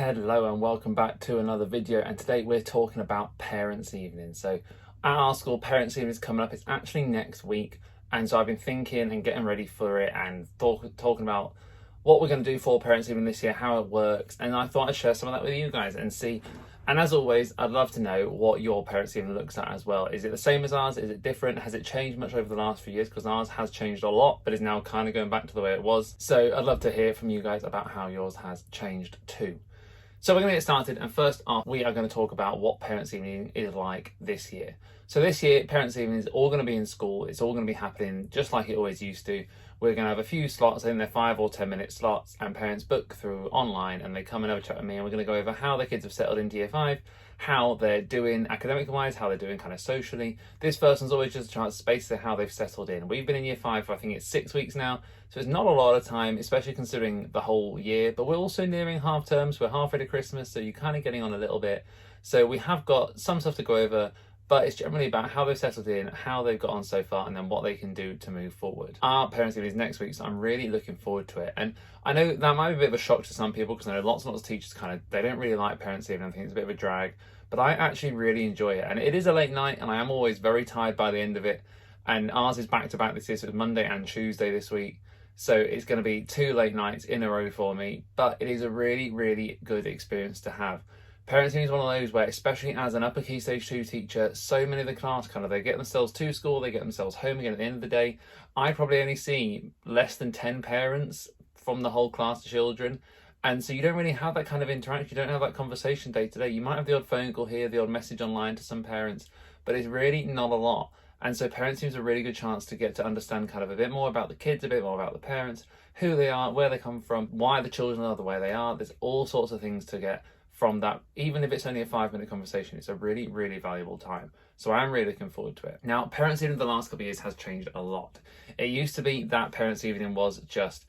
Hello and welcome back to another video, and today we're talking about Parents' Evening. So at our school, Parents' Evening is coming up. It's actually next week, and so I've been thinking and getting ready for it and talking about what we're going to do for Parents' Evening this year, how it works, and I thought I'd share some of that with you guys and see. And as always, I'd love to know what your Parents' Evening looks at as well. Is it the same as ours? Is it different? Has it changed much over the last few years? Because ours has changed a lot, but is now kind of going back to the way it was. So I'd love to hear from you guys about how yours has changed too. So we're going to get started, and first off, we are going to talk about what Parents' Evening is like this year. So this year, Parents' Evening is all going to be in school. It's all going to be happening just like it always used to. We're going to have a few slots in there, 5 or 10 minute slots, and parents book through online and they come and have a chat with me, and we're going to go over how their kids have settled into year 5, how they're doing academic wise, how they're doing kind of socially. This person's always just a chance to space to how they've settled in. We've been in year 5 for I think it's 6 weeks now, so it's not a lot of time, especially considering the whole year, but we're also nearing half terms. We're halfway to Christmas, so you're kind of getting on a little bit. So we have got some stuff to go over, but it's generally about how they've settled in, how they've got on so far, and then what they can do to move forward. Our Parents' Evening is next week, so I'm really looking forward to it. And I know that might be a bit of a shock to some people, because I know lots and lots of teachers they don't really like Parents' Evening. I think it's a bit of a drag, but I actually really enjoy it. And it is a late night, and I am always very tired by the end of it. And ours is back to back this year, so it's Monday and Tuesday this week. So it's going to be 2 late nights in a row for me, but it is a really, really good experience to have. Parents' Evening is one of those where, especially as an upper key stage 2 teacher, so many of the class they get themselves to school, they get themselves home again at the end of the day. I probably only see less than 10 parents from the whole class of children. And so you don't really have that kind of interaction. You don't have that conversation day to day. You might have the odd phone call here, the odd message online to some parents, but it's really not a lot. And so Parents' Evening is a really good chance to get to understand kind of a bit more about the kids, a bit more about the parents, who they are, where they come from, why the children are the way they are. There's all sorts of things to get from that. Even if it's only a 5-minute conversation, it's a really, really valuable time. So I'm really looking forward to it. Now, Parents' Evening the last couple of years has changed a lot. It used to be that Parents' Evening was just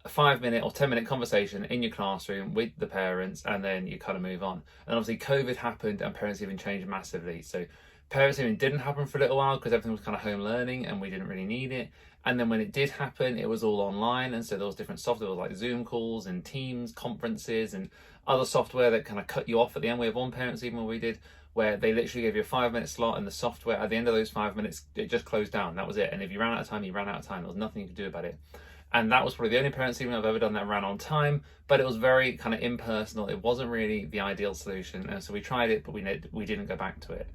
a 5-minute or 10-minute conversation in your classroom with the parents, and then you kind of move on. And obviously COVID happened and Parents' Evening changed massively. So Parents' Evening didn't happen for a little while because everything was kind of home learning and we didn't really need it. And then when it did happen, it was all online. And so there was different software like Zoom calls and Teams conferences and other software that kind of cut you off at the end. We have one Parents' Evening we did where they literally gave you a 5-minute slot, and the software at the end of those 5 minutes, it just closed down. That was it. And if you ran out of time, you ran out of time. There was nothing you could do about it. And that was probably the only Parents' Evening I've ever done that ran on time, but it was very kind of impersonal. It wasn't really the ideal solution. And so we tried it, but we didn't go back to it.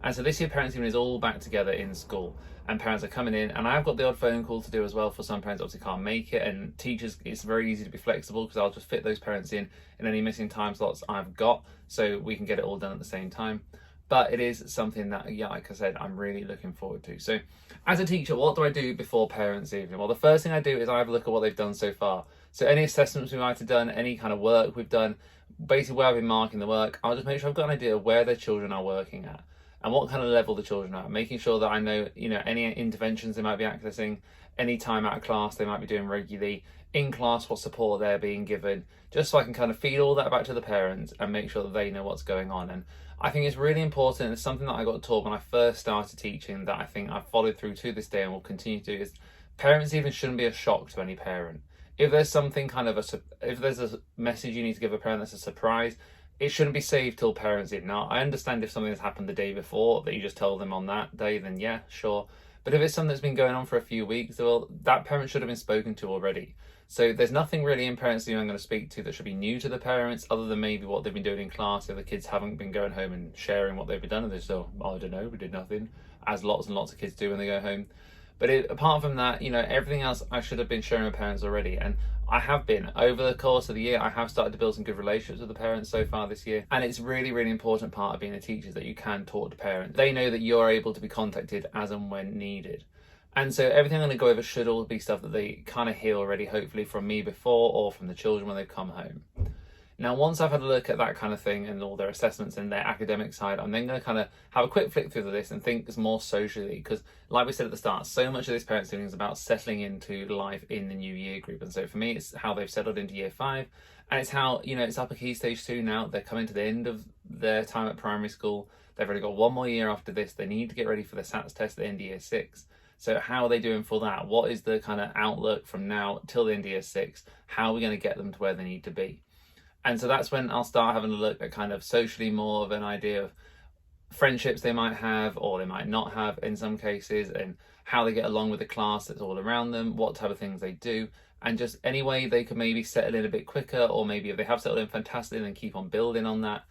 And so this year, Parents' Evening is all back together in school, and parents are coming in, and I've got the odd phone call to do as well for some parents obviously can't make it, and teachers, it's very easy to be flexible because I'll just fit those parents in any missing time slots I've got, so we can get it all done at the same time. But it is something that, yeah, like I said, I'm really looking forward to. So as a teacher, what do I do before Parents' Evening? Well, the first thing I do is I have a look at what they've done so far. So any assessments we might have done, any kind of work we've done, basically where I've been marking the work, I'll just make sure I've got an idea of where their children are working at and what kind of level the children are at, making sure that I know, any interventions they might be accessing, any time out of class they might be doing regularly, in class what support they're being given, just so I can kind of feed all that back to the parents and make sure that they know what's going on. And I think it's really important. It's something that I got taught when I first started teaching that I think I've followed through to this day and will continue to do, is Parents' Evening shouldn't be a shock to any parent. If there's something if there's a message you need to give a parent that's a surprise, it shouldn't be saved till Parents' Evening. Now, I understand if something has happened the day before that you just tell them on that day, then yeah, sure. But if it's something that's been going on for a few weeks, well, that parent should have been spoken to already. So there's nothing really in Parents' Evening I'm going to speak to that should be new to the parents, other than maybe what they've been doing in class. If the kids haven't been going home and sharing what they've been done, and they're still, I don't know, we did nothing, as lots and lots of kids do when they go home. But apart from that, everything else I should have been sharing with parents already. And I have been. Over the course of the year, I have started to build some good relationships with the parents so far this year. And it's really, really important part of being a teacher is that you can talk to parents. They know that you're able to be contacted as and when needed. And so everything I'm going to go over should all be stuff that they kind of hear already, hopefully from me before or from the children when they've come home. Now, once I've had a look at that kind of thing and all their assessments and their academic side, I'm then going to kind of have a quick flick through this and think more socially, because like we said at the start, so much of this Parents' Evening is about settling into life in the new year group. And so for me, it's how they've settled into year 5, and it's how, it's upper key stage 2 now. They're coming to the end of their time at primary school. They've already got one more year after this. They need to get ready for the SATs test at the end of year 6. So how are they doing for that? What is the kind of outlook from now till the end of year 6? How are we going to get them to where they need to be? And so that's when I'll start having a look at kind of socially more of an idea of friendships they might have or they might not have in some cases, and how they get along with the class that's all around them, what type of things they do, and just any way they could maybe settle in a bit quicker, or maybe if they have settled in fantastic, then keep on building on that.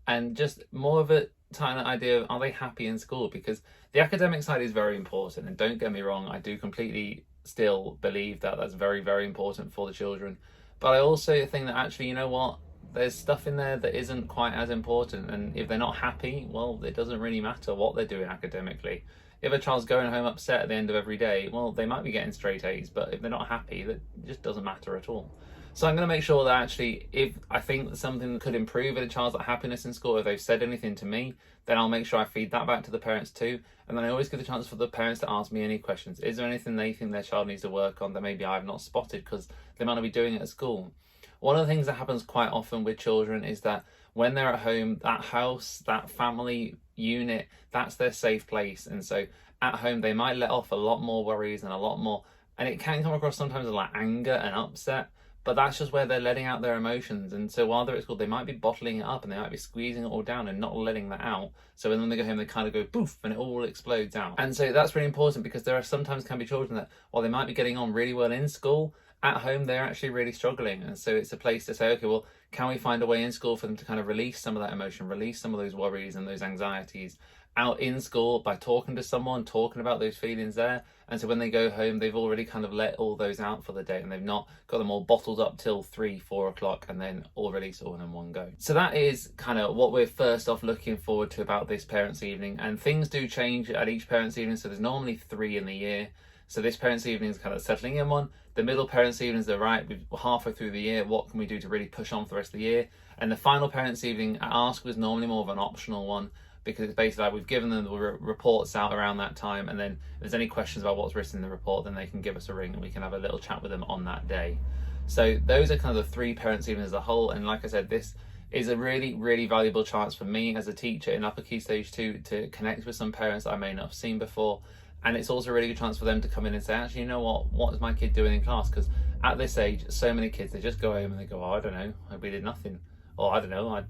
And just more of a kind of idea of, are they happy in school? Because the academic side is very important, and don't get me wrong, I do completely still believe that that's very, very important for the children. But I also think that actually, you know what, there's stuff in there that isn't quite as important, and if they're not happy, well, it doesn't really matter what they're doing academically. If a child's going home upset at the end of every day, well, they might be getting straight A's, but if they're not happy, that just doesn't matter at all. So I'm going to make sure that actually, if I think that something could improve in a child's happiness in school, if they've said anything to me, then I'll make sure I feed that back to the parents too. And then I always give the chance for the parents to ask me any questions. Is there anything they think their child needs to work on that maybe I've not spotted because they might not be doing it at school? One of the things that happens quite often with children is that when they're at home, that house, that family unit, that's their safe place. And so at home, they might let off a lot more worries and a lot more, and it can come across sometimes as like anger and upset, but that's just where they're letting out their emotions. And so while they're at school, they might be bottling it up and they might be squeezing it all down and not letting that out. So when they go home, they kind of go poof and it all explodes out. And so that's really important, because there are sometimes can be children that while they might be getting on really well in school, at home they're actually really struggling. And so it's a place to say, okay, well, can we find a way in school for them to kind of release some of that emotion, release some of those worries and those anxieties out in school by talking to someone, talking about those feelings there. And so when they go home, they've already kind of let all those out for the day, and they've not got them all bottled up till 3-4 o'clock and then all release all in one go. So that is kind of what we're first off looking forward to about this parents' evening. And things do change at each parents' evening. So there's normally 3 in the year. So this parents' evening is kind of settling in one. The middle parents' evenings, they're right, we're halfway through the year. What can we do to really push on for the rest of the year? And the final parents' evening at our school is normally more of an optional one, because it's basically like we've given them the reports out around that time, and then if there's any questions about what's written in the report, then they can give us a ring and we can have a little chat with them on that day. So those are kind of the 3 parents' evenings as a whole. And like I said, this is a really, really valuable chance for me as a teacher in Upper Key Stage 2 to connect with some parents that I may not have seen before. And it's also a really good chance for them to come in and say, actually, you know what is my kid doing in class? Because at this age, so many kids, they just go home and they go, oh, I don't know, we did nothing. Or I don't know,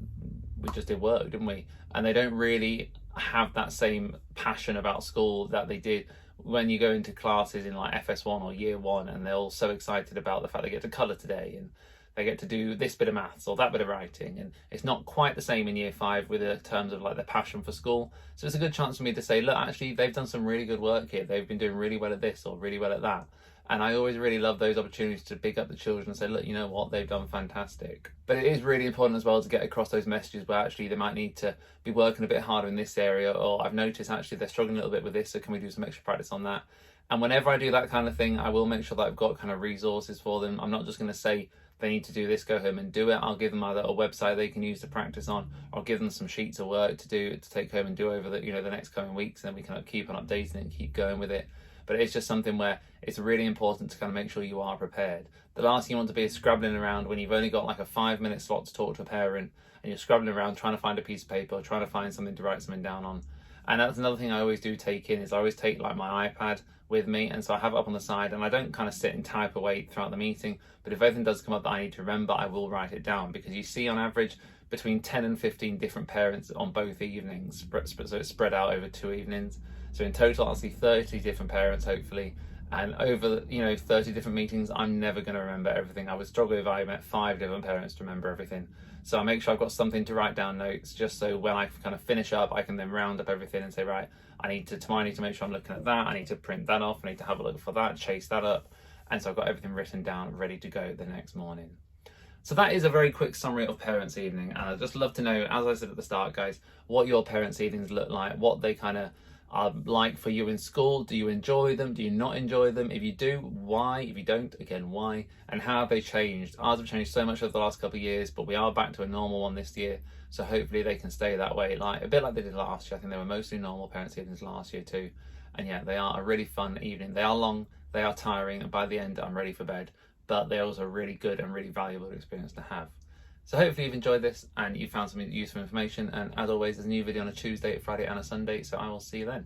we just did work, didn't we? And they don't really have that same passion about school that they did when you go into classes in like FS1 or year 1, and they're all so excited about the fact they get to colour today and they get to do this bit of maths or that bit of writing. And it's not quite the same in year 5 with the terms of like their passion for school. So it's a good chance for me to say, look, actually they've done some really good work here. They've been doing really well at this or really well at that. And I always really love those opportunities to pick up the children and say, look, you know what, they've done fantastic. But it is really important as well to get across those messages where actually they might need to be working a bit harder in this area, or I've noticed actually they're struggling a little bit with this, so can we do some extra practice on that? And whenever I do that kind of thing, I will make sure that I've got kind of resources for them. I'm not just going to say they need to do this, go home and do it. I'll give them either a website they can use to practice on, or I'll give them some sheets of work to do, to take home and do over the, the next coming weeks, and then we can keep on updating it and keep going with it. But it's just something where it's really important to kind of make sure you are prepared. The last thing you want to be is scrabbling around when you've only got like a 5-minute slot to talk to a parent, and you're scrabbling around trying to find a piece of paper or trying to find something to write something down on. And that's another thing I always do take in, is I always take like my iPad with me, and so I have it up on the side, and I don't kind of sit and type away throughout the meeting, but if anything does come up that I need to remember, I will write it down, because you see on average between 10 and 15 different parents on both evenings, so it's spread out over 2 evenings. So in total I'll see 30 different parents hopefully, and over 30 different meetings, I'm never going to remember everything. I would struggle if I met 5 different parents to remember everything. So I make sure I've got something to write down notes, just so when I kind of finish up, I can then round up everything and say, right, tomorrow I need to make sure I'm looking at that, I need to print that off, I need to have a look for that, chase that up. And so I've got everything written down, ready to go the next morning. So that is a very quick summary of parents' evening. And I'd just love to know, as I said at the start, guys, what your parents' evenings look like, what they kind of are like for you in school. Do you enjoy them? Do you not enjoy them? If you do, why? If you don't, again, why? And how have they changed? Ours have changed so much over the last couple of years, but we are back to a normal one this year. So hopefully they can stay that way, like a bit like they did last year. I think they were mostly normal parents' evenings last year too. And yeah, they are a really fun evening. They are long, they are tiring, and by the end I'm ready for bed. But they're also a really good and really valuable experience to have. So hopefully you've enjoyed this and you found some useful information. And as always, there's a new video on a Tuesday, a Friday and a Sunday. So I will see you then.